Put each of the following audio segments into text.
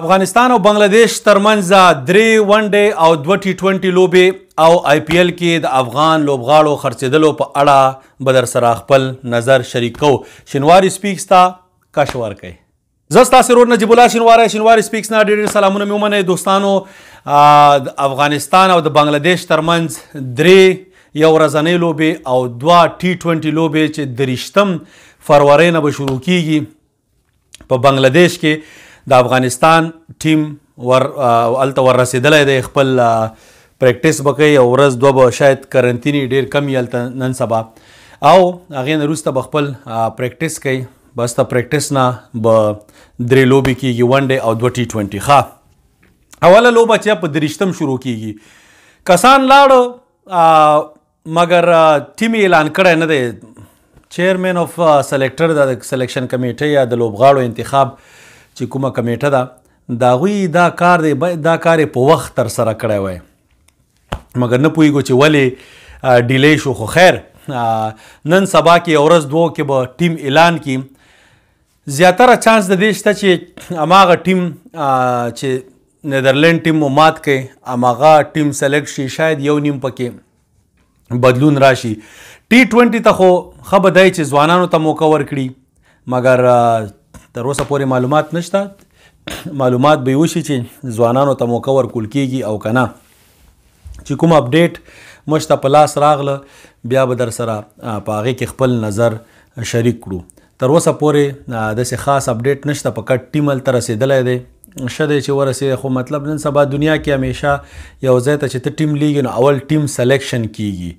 افغانستان او بنگلاديش ترمنځ 3 ون ډے او 2 टी20 لوبې او آی پی ایل کې د افغان لوبغاړو خرڅېدلو په اړه به در سره خپل نظر شریک کوو. شینواري سپیکس ته کش ورکئ. زه ستاسو ورور نجیب الله شینواری شینواري سپیکس نه ډېر سلامونه مې ومنئ دوستانو. د افغانستان او د بنگلاديش ترمنځ 3 یو ورځنۍ لوبې او 2 टी20 لوبې چې 23 فروری نه به شروع کیږي. په بنگلاديش کې د افغانستان ټیم هلته ور رسېدلی دی، خپل پریکټس به کوي او ورځ دوه به شاید کرنتینې ډېر کم وي هلته نن سبا، او هغې نه وروسته به خپل پریکټس کوي. بس د پریکټس نه به 3 لوبې کیږي، ون ډے او 2 टी20. ښه، اوله لوبه چې په 23 شروع کیږي. کسان لاړو مګر ټیم اعلان کړی نه دی. چیرمین اف سلیکټر د سلیکشن کمیټۍ یا د لوبغاړو انتخاب چې کومه کمیټه ده د هغوی دا کار دی، دا کار یې په وخت ترسره کړی وی، مګر نه پوهېږو چې ولې ډیلی شو. خو خیر نن سبا کې یو ورځ دوه کې به ټیم اعلان کړي. زیاتره چانس د دې شته چې هماغه ټیم چې نیدرلینډ ټیم مو مات کوي هماغه ټیم سلیکټ شي، شاید یو نیم پکې بدلون راشي. टी20 ته خو ښه به دی چې ځوانانو ته موقع ورکړي، مګر تر اوسه پورې معلومات نشته. معلومات به وشي چې ځوانانو ته موقع ورکول کیږي او که نه. چې کوم اپډیټ موږ ته په لاس راغله بیا به در سره په هغې کې خپل نظر شریک کړو. تر اوسه پورې داسې خاص اپډیټ نشته، په کټ ټیم هلته رسېدلی دی. ښه دی چې ورسېږي، خو مطلب نن سبا دنیا کې همیشه یو ځای ته چې ته ټیم لیږي نو اول ټیم سلیکشن کیږي،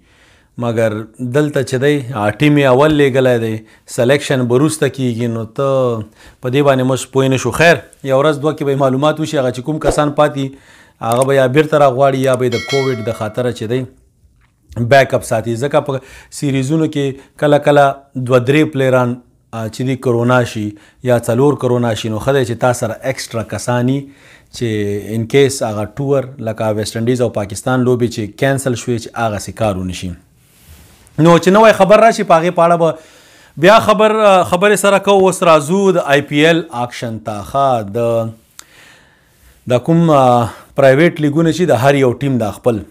مګر دلته چې دی ټیم یې اول لیږلی دی، سلیکشن به وروسته کیږي. نو ته په دې باندې موږ پوه نه شو. خیر یو ورځ دوه کې به معلومات وشي، هغه چې کوم کسان پاتې هغه به یا بیرته راغواړي یا به د کووډ د خاطره چې دی بیک اپ ساتي. ځکه په سیریزونو کې کله کله 2-3 پلیران چې دی کرونا شي یا 4 کرونا شي، نو ښه دی چې تا سره ایکسټرا کسانی چې ان کیس هغه ټور لکه ویسټ انډیز او پاکستان لوبې چې کینسل شوې چې هغسې کار ونشي. نو چې نوی خبر راشي په هغې په اړه به بیا خبرې سره کوو. اوس راځو د آی پی ایل اکشن ته. ښه، د کوم پرایویټ لیګونه چې د هر یو ټیم د خپل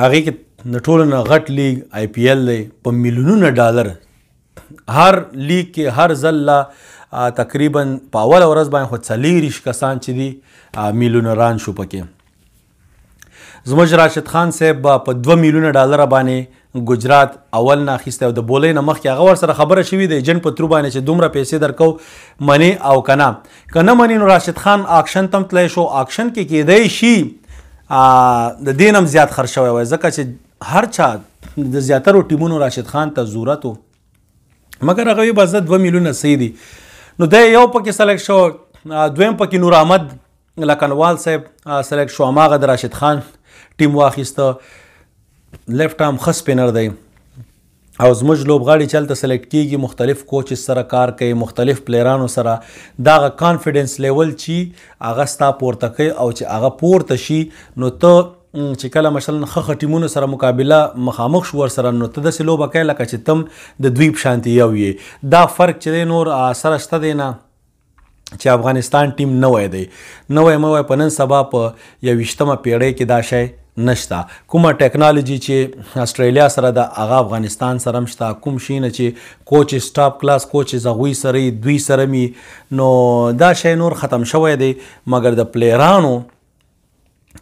هغې کې د ټولو نه غټ لیګ آی پی ایل دی، په میلیونونه ډالر هر لیګ کې هر ځل تقریبا په اوله ورځ باندې خو 40 کسان چې دي میلیونران شو پکې. زموږ راشد خان صاحب په 2 میلیونه ډالر باندې ګجرات اول نه اخیستی او د بولۍ نه مخکې هغه ورسره خبره شوې د ایجنټ په ترو باندې چې دومره پیسې درکو منې او که نه. که نه منې نو راشد خان اکشن ته هم تللی شو. اکشن کې کیدی شي د دې نه هم زیات خرج شوی وی، ځکه چې هر چا د زیاترو ټیمونو راشد خان ته ضرورت و، مګر هغوی به زه 2 میلیونه صحیح دي. نو دی یو پکې سلیکټ شو، دویم پکې نور احمد لکنوال صاحب سلیکټ شو، هماغه د راشد خان ټیم واخیسته. لیفټ آرم ښه سپینر دی او زموږ لوبغاړي چې هلته سلیکټ کیږي مختلف کوچز سره کار کوي، مختلف پلیرانو سره. دغه کانفیډنس لیول چې هغه ستا پورته کوي او چې هغه پورته شي نو ته چې کله مثلا ښه ټیمونو سره مقابله مخامخ شو ورسره، نو ته داسې لوبه کوې لکه چې تم د دوی په شانتې یو یې. دا فرق چې دی نور سره شته دی نه چې افغانستان ټیم نوی دی. نوی موی په نن سبا په 21مه پیړۍ کې دا شی نشته. کومه ټیکنالوجي چې استرالیا سره ده هغه افغانستان سره هم شته. کوم شي نه چې کوچز ټاپ کلاس کوچز هغوی سره دوی سره می، نو دا شی نور ختم شوی دی. مګر د پلیرانو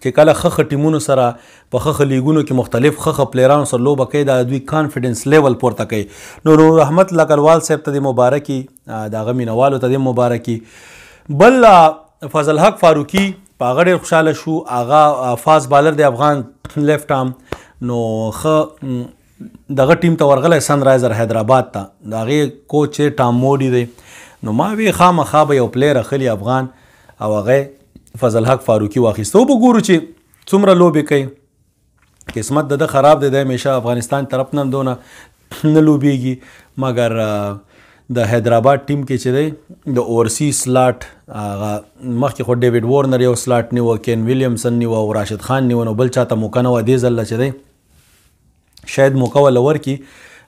چې کله ښه ټیمونو سره په ښه لیګونو کې مختلف ښه پلیرانو سره لوبه کوي دا دوی کانفیډنس لیول پورته کوي. نو نور احمد لکلوال صاحب ته د مبارکي، د هغه مینوالو ته د مبارکي. بل فضل حق فاروقي په هغه ډېر خوشحاله شو، هغه فاست بالر دی افغان لیفټ آرم. نو ښه دغه ټیم ته ورغلی سن رایزر حیدرآباد ته، د هغې کوچ ټام موډي دی. نو ما وی خامخا به یو پلیر اخلي افغان او هغه فضل حق فاروقي واخیسته. به ګورو چې څومره لوبې کوي. قسمت د ده خراب دی، د همیشه افغانستان طرف نه دونه نه لوبېږي. مګر د حیدرآباد ټیم کې چې دی د اورسی سلاټ هغه مخکې خو ډیوډ وارنر یو سلاټ نیوه، کین ویلیمسن نیوه او راشد خان نیوه، نو بل چاته موقع نه وه. دې ځل چې دی شاید موقع وله ورکړي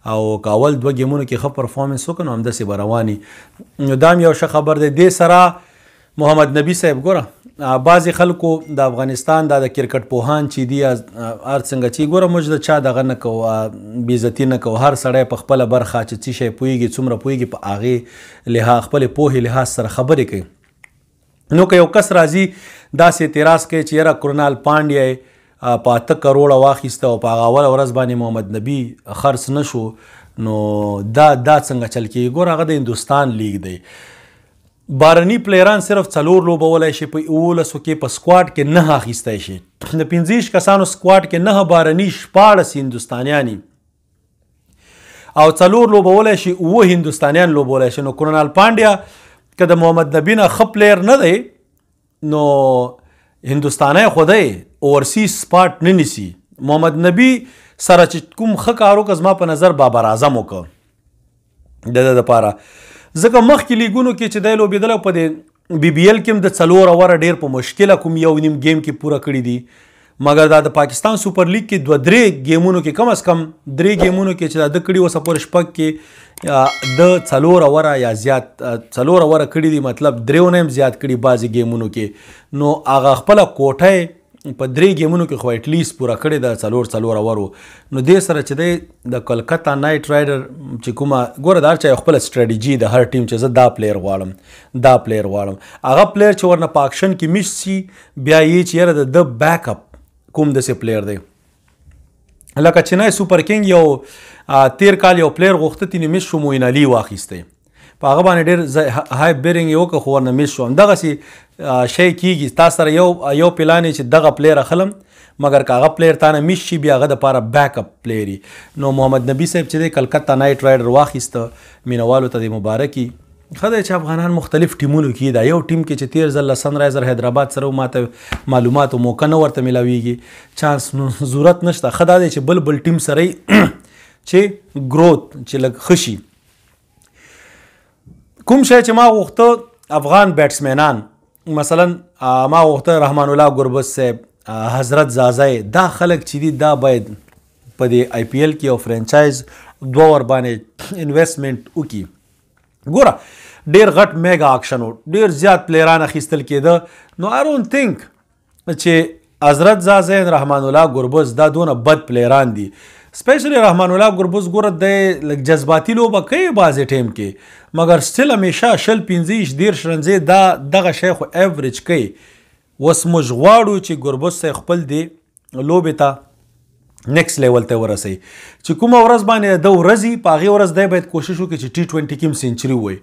او که اول 2 ګیمونو کې ښه پرفارمنس وکړو نو همداسې به رواني. نو دا هم یو ښه خبر دی. دې سره محمد نبی صاحب ګوره بعضې خلکو د افغانستان د کرکټ پوهان چې دي هر څنګه چې ګوره موږ د چا دغه نه کوو بېعزتي نه کوو. هر سړی په خپله برخه چې څه شی پوهېږي څومره پوهېږي په هغې لحاظ خپلې پوهې لحاظ سره خبرې کوي. نو که یو کس راځي داسې اعتراض کوي چې یاره کرونال پانډیا یې په 8 کروړه واخیسته او په هغه اوله ورځ باندې محمد نبي خرڅ نه شو، نو دا څنګه چل کېږي؟ ګوره هغه د هندوستان لیګ دی. بارني پلیران صرف 4 لوبولی شي، په 11 کې په سکواډ کې 9 اخیستی شي. د 15 کسانو سکواډ کې 9 بارني 14 هندوستانیان او 4 لوبولی شي 9 هندوستانیان لوبولی شي. نو کرونال پانډیا که د محمد نبي نه ښه پلیر نه دی نو هندوستانی خو دی اورسیز سپاټ نه نیسي. محمد نبي سره چې کوم ښه کار وکړه زما په نظر بابر اعظم وکړه د ده دپاره، ځکه مخکې لیګونو کې چې دی لوبېدلی په د بي بي ایل کې هم د 4 اوره ډېر په مشکله کوم 1.5 ګیم کې پوره کړي دي، مګر دا د پاکستان سوپر لیګ کې 2-3 ګیمونو کې کم از کم 3 ګیمونو کې چې دا ده کړي اوسه پورې شپږ کې د 4 اوره یا زیات 4 اوره کړي دي، مطلب 3 نه هم زیات کړي بعضې ګیمونو کې. نو هغه خپله کوټه په 3 ګیمونو کې خو ایټلیست پوره کړې ده 4 اورو. نو دې سره چې دی د کلکتا نایټ رایډر چې کومه ګوره د هر چا خپله سټراټیجي د هر ټیم چې زه دا پلیر غواړم هغه پلیر چې ورنه په اکشن کې میس شي بیا یې چې یاره د بیک اپ کوم داسې پلیر دی. لکه چینای سوپر کینګ یو 13 کال یو پلیر غوښته تینې مس شو موین علي واخیستی، په هغه باندې ډېر های بیرنګ یې وکړه خو ورنه مس شو. همدغسې شی کېږي تا سره یو پلان چې دغه پلیر اخلم، مګر که هغه پلیر تا نه مس شي بیا هغه دپاره بیک اپ پلیر. نو محمد نبي صاحب چې دی کلکتا نایټ رایډر واخیسته، مینوالو ته د مبارکي. ښه دی چې افغانان مختلف ټیمونو کې دا یو ټیم کې چې تیر ځل له سن رایزر حیدرآباد سره ماته معلومات او موقع نه ورته میلاویږي، چانس ضرورت نشته. ښه دا دی چې بل ټیم سره چې گروت چې لږ ښه شي. کوم شی چې ما غوښته افغان بیټسمینان مثلا ما غوښته رحمان الله ګربز صاحب، حضرت زازی، دا خلک چې دي دا باید په دې آی پی ایل کې یو فرانچایز 2 ور باندې انویسټمنټ وکړي. ګوره ډېر غټ میګا اکشن و، ډېر زیات پلیران اخیستل کېده. نو آی ډونټ تھنک چې حضرت زازی رحمان الله ګربز دا دونه بد پلیران دي. سپیشلی رحمان الله ګربز ګوره د لږ جذباتي لوبه کوي بعضې ټیم کې، مګر سټیل همیشه 15-20 رنزې دغه شی خو ایوریج کوي. اوس موږ غواړو چې ګربز صاحب خپل دې لوبې ته نیکس لیول ته ورسوي چې کومه ورځ باندې د ورځي په هغې ورځ دی باید کوشش وکړي چې T20 کې هم سینچري ووایي،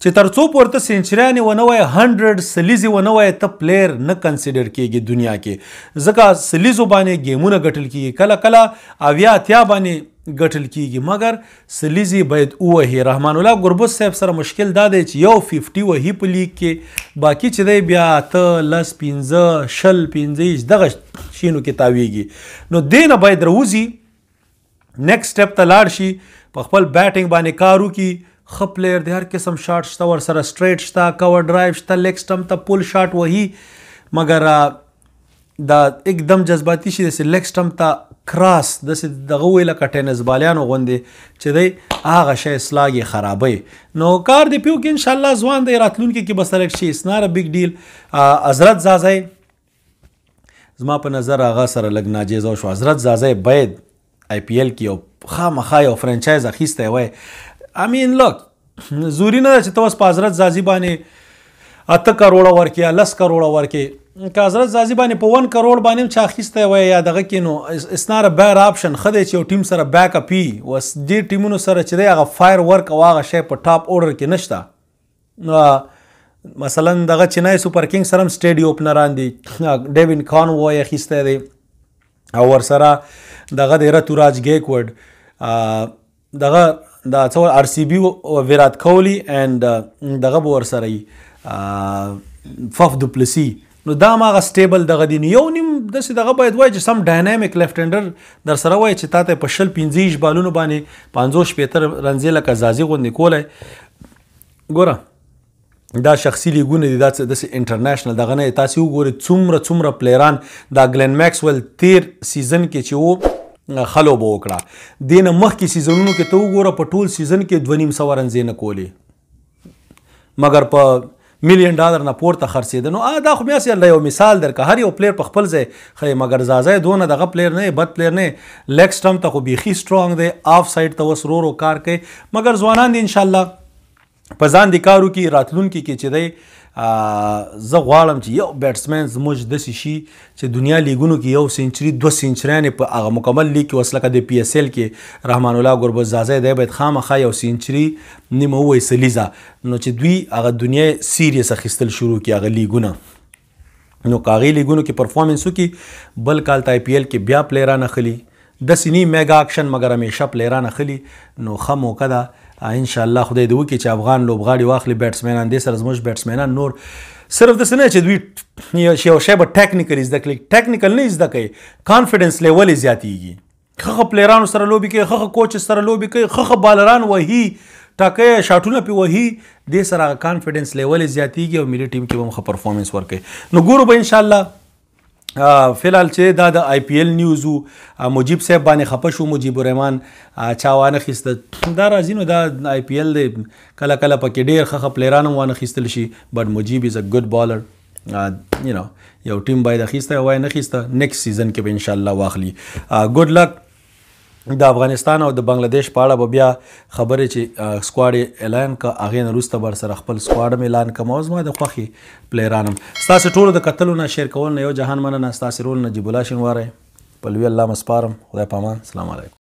چې تر څو پورته سینچریانې ونه وایي 100 سلیزې ونه وایي ته پلیر نه کنسیډر کېږي دنیا کې، ځکه سلیزو باندې ګیمونه ګټل کېږي، کله کله 80 باندې ګټل کېږي، مګر سلیزې باید ووهي. رحمان الله ګربز صاحب سره مشکل دا دی چې یو 50 وهي په لیګ کې، باقي چې دی بیا 8 10 15 شل 15 دغه شینو کې تاویږي. نو دې نه باید راوځي نیکسټ سټپ ته لاړ شي، په خپل بیټینګ باندې کار وکړي. ښه پلیر دی، هر قسم شاټ شته ورسره، سټریټ شته، کور ډرایو شته، لیګ سټمپ ته پول شاټ وهي، مګر دا एकदम جذباتي شي داسې لیګ سټمپ ته کراس داسې دغه ووایي لکه ټینس بالیانو غوندې چې دی هغه شی سلاګ یې خرابوي. نو کار دی پې وکړي انشاءالله ځوان دی راتلونکي کې به سلیکټ شي، اټس ناټ ا بګ ډیل. حضرت زازی زما په نظر هغه سره لږ ناجیزه وشو. حضرت زازی باید آی پی ایل کې یو خامخا یو فرانچایز اخیستی وای. I mean look زوري نه ده چې ته اوس په حضرت زازي باندې 8 کروړه ورکې یا 10 کروړه ورکې، که حضرت زازي باندې په 1 کروړ باندې هم چا اخیستی وای یا دغه کې، نو اټس ناټ ا بیډ آپشن. ښه دی چې یو ټیم سره بیک اپ وي. اوس دې ټیمونو سره چې دی هغه فایر ورک او هغه شی په ټاپ اورډر کې نشته. مثلا دغه چینای سوپر کینګ سره هم سټیډي اوپنران دي، ډیوین کانوای اخیستی دی او ورسره دغه دی رتوراج ګیکورډ، دغه دا څه آر سی بي ویرات کوهلي اینډ دغه به ورسره وي فف دوپلسي. نو دا هماغه سټیبل دغه دي. یو نیم داسې دغه باید وایي چې سم ډاینامیک لیفټ هینډر در سره وایي چې تا ته په 15 بالونو باندې 50-75 رنزې لکه زازي غوندې کولی. ګوره دا شخصي لیګونه دي، دا داسې انټرنیشنل دغه نه. تاسې وګورئ څومره پلیران دا ګلن میکسویل تیر سیزن کې چې و خلو به وکړه، دې نه مخکې سیزنونو کې ته وګوره په ټول سیزن کې 2.5 رنزې نه کولې، مګر په $1,000,000 نه پورته خرڅېده. نو دا خو میاسې الله یو مثال درکړه. هر یو پلیر په خپل ځای ښه مګر زازی دونه دغه پلیر نه بد پلیر نه. لیګ سټمپ ته خو بیخي سټرانګ دی. آف سایډ ته اوس ورو کار کوي مګر ځوانان دي انشاءالله په ځان دې کار وکړي. راتلونکي کې چې دی زه غواړم چې یو بیټسمین زموږ داسې شي چې دنیا لیګونو کې 1 سینچري 2 سینچریانې په هغه مکمل لیګ کې اوس لکه د PSL کې رحمان الله ګربز زازی دی باید خامخا 1 سینچري نیمه ووایي سلیزه نو چې دوی هغه دنیا سیریس اخیستل شروع کړي هغه لیګونه. نو که هغې لیګونو کې پرفارمنس وکړي بل کال ته IPL کې بیا پلیران اخلي داسې نه میګا اکشن مګر همیشه پلیران اخلي نو ښه موقع ده انشاءالله خدای دې وکړي چې افغان لوبغاړي واخلي بیټسمینان دې سره زموږ بیټسمینان نور صرف داسې نه چې دوی یو شی به ټیکنیکل زده کړي. ټیکنیکل نه زده کوي کانفیډنس لیول یې زیاتېږي. ښه پلیرانو سره لوبې کوي ښه کوچ سره لوبې کوي ښه بالران وهي ټاکي شاټونه پې وهي دې سره هغه کانفیډنس لیول یې زیاتېږي او ملي ټیم کې به هم ښه پرفارمنس ورکوي. نو ګورو به انشاءالله فلحال چې دا د IPL نیوز و مجیب صاحب باندې خفه شو مجیب الرحمن چا وانه خیسته دا راځي نو دا IPL دی کله کله پکې ډېر ښه پلیران هم وانه خیستل شي بټ مجیب از ا ګډ بالر یو ټیم باید اخیسته وای نه خیسته نیکسټ سیزن کې به انشاءالله واخلي. ګډ لک. د افغانستان او د بنگلاديش په اړه به بیا خبرې چې سکواډ یې اعلان که هغې نه وروسته به سره خپل سکواډ هم اعلان کړم او زما د خوښې پلیران هم. ستاسې ټولو د کتلو نه شیر کولو نه یو جهان مننه. ستاسې رول نجیب الله شینواری په لوی الله مسپارم. خدای په امان. السلام علیکم.